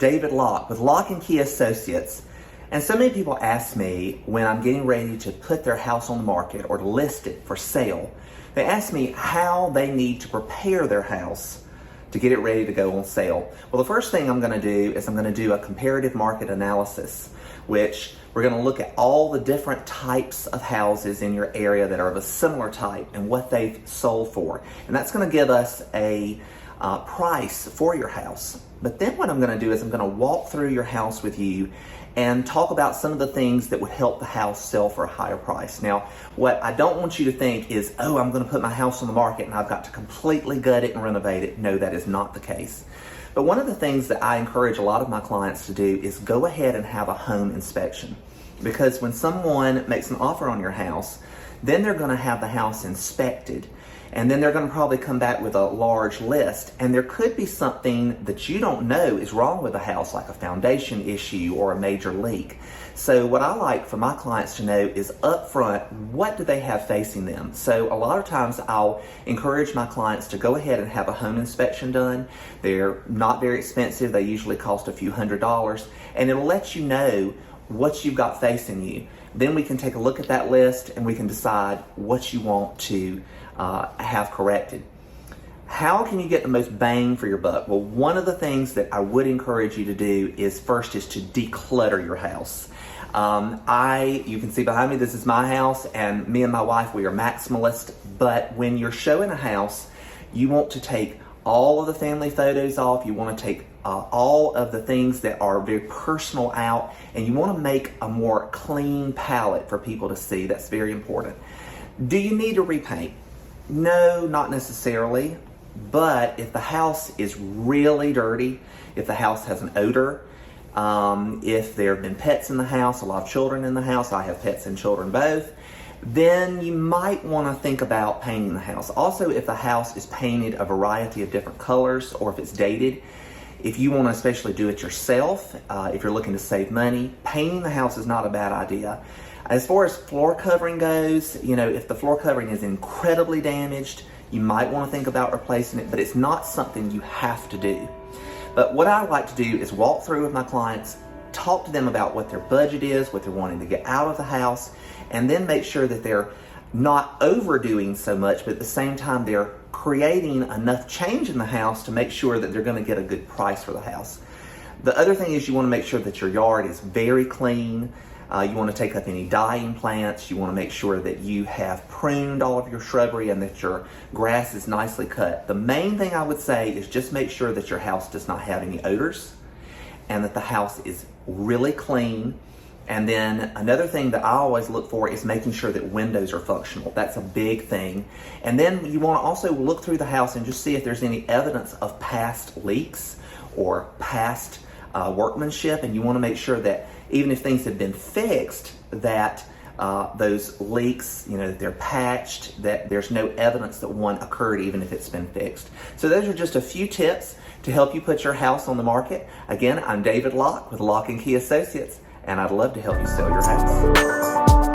David Locke with Locke and Key Associates. And so many people ask me when I'm getting ready to put their house on the market or to list it for sale, they ask me how they need to prepare their house to get it ready to go on sale. Well, the first thing I'm going to do is I'm going to do a comparative market analysis, which we're going to look at all the different types of houses in your area that are of a similar type and what they've sold for. And that's going to give us a price for your house. But then what I'm going to do is I'm going to walk through your house with you and talk about some of the things that would help the house sell for a higher price. Now, what I don't want you to think is, oh, I'm going to put my house on the market and I've got to completely gut it and renovate it. No, that is not the case. But one of the things that I encourage a lot of my clients to do is go ahead and have a home inspection. Because when someone makes an offer on your house, then they're going to have the house inspected. And then they're going to probably come back with a large list. And there could be something that you don't know is wrong with the house, like a foundation issue or a major leak. So what I like for my clients to know is up front, what do they have facing them? So a lot of times I'll encourage my clients to go ahead and have a home inspection done. They're not very expensive. They usually cost a few $100s. And it'll let you know what you've got facing you. Then we can take a look at that list and we can decide what you want to have corrected. How can you get the most bang for your buck? Well, one of the things that I would encourage you to do is first is to declutter your house. You can see behind me, this is my house, and me and my wife, we are maximalists. But when you're showing a house, you want to take all of the family photos off. You want to take all of the things that are very personal out, and you want to make a more clean palette for people to see. That's very important. Do you need to repaint? No, not necessarily. But if the house is really dirty, if the house has an odor, if there have been pets in the house, a lot of children in the house, I have pets and children both, then you might want to think about painting the house. Also, if the house is painted a variety of different colors or if it's dated, if you want to especially do it yourself, if you're looking to save money, painting the house is not a bad idea. As far as floor covering goes, if the floor covering is incredibly damaged, you might want to think about replacing it, but it's not something you have to do. But what I like to do is walk through with my clients, talk to them about what their budget is, what they're wanting to get out of the house, and then make sure that they're not overdoing so much, but at the same time they're creating enough change in the house to make sure that they're going to get a good price for the house. The other thing is you want to make sure that your yard is very clean. You want to take up any dying plants. You want to make sure that you have pruned all of your shrubbery and that your grass is nicely cut. The main thing I would say is just make sure that your house does not have any odors and that the house is really clean. And then another thing that I always look for is making sure that windows are functional. That's a big thing. And then you want to also look through the house and just see if there's any evidence of past leaks or past workmanship. And you want to make sure that even if things have been fixed, that those leaks, that they're patched, that there's no evidence that one occurred even if it's been fixed. So those are just a few tips to help you put your house on the market. Again, I'm David Locke with Locke and Key Associates, and I'd love to help you sell your house.